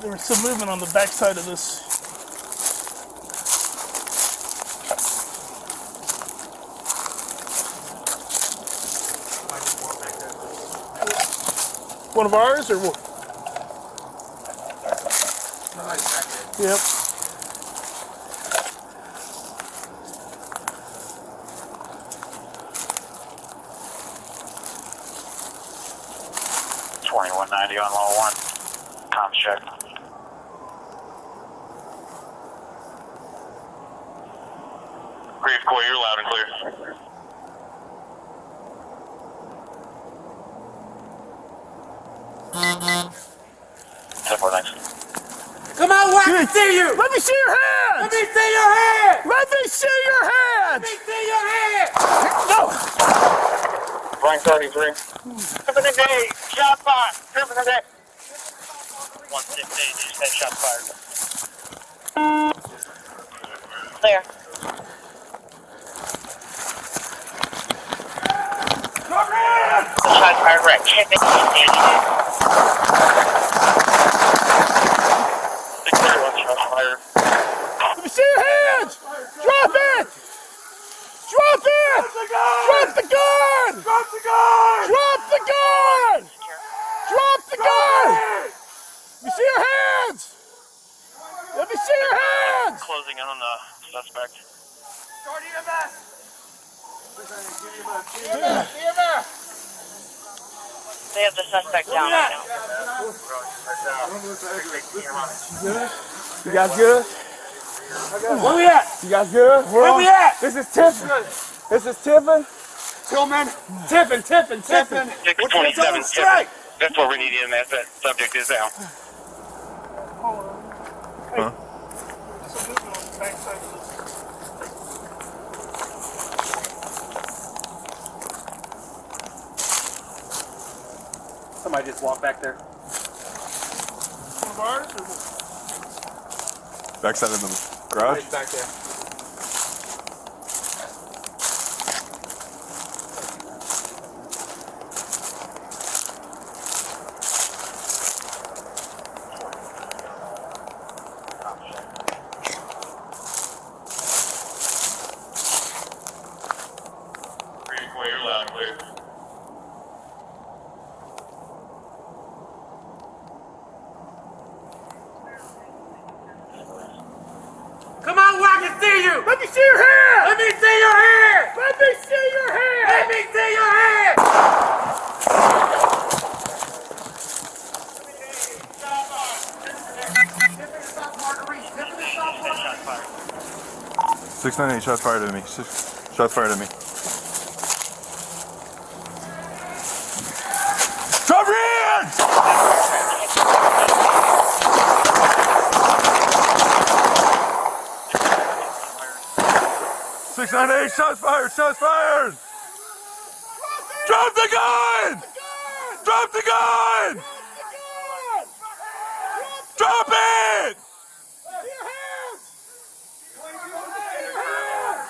There was some movement on the back side of this. One of ours, or what? Yep. $21.90 on law 1. Comms check. Grief Core, you're loud and clear. 10-4, thanks. Come on, I can see you! Let me see your hands! Let me see your hand! Let me see your hands! Let me see your hand! No! Blank 33. Tiffin Avenue, shot fired. Tiffin Avenue. 115, you said shot fired. Clear. Shot fired right. Tiffin Avenue. 631, shot fired. Let me see your hands! Drop it! Drop it! Drop the gun! Drop the gun! Drop the gun! Drop the gun! Let me see your hands! Let me see your hands! Closing in on the suspect. Start EMS! They have the suspect down right now. You guys good? Where we at? You guys good? Where we at? This is Tiffin. This is Tiffin. Tillman. Tiffin. 627, Strike! that's what we need in that subject is now. Huh? Somebody just walked back there. One of ours, or what? Backside of the garage? Somebody's back there. You're loud and clear. Come on, where I can see you! Let me see your hand! Let me see your hand! Let me see your hand! Let me see your hand! 698, shots fired at me. Shots fired at me. Drop your hands! $698, shots fired, shots fired! Drop the gun! Drop the gun! Drop it!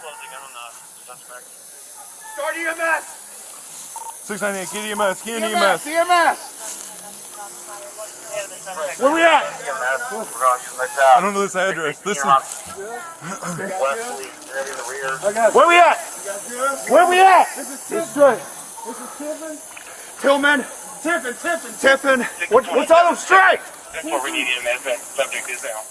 Closing in on the suspect. Start EMS! 698, get EMS, get EMS. EMS! Where we at? I don't know this address. Listen. Where we at? Where we at? This is Tiffin. This is Tiffin. Tillman. Tiffin. Tiffin. What's on them strike? That's what we need in that subject is now.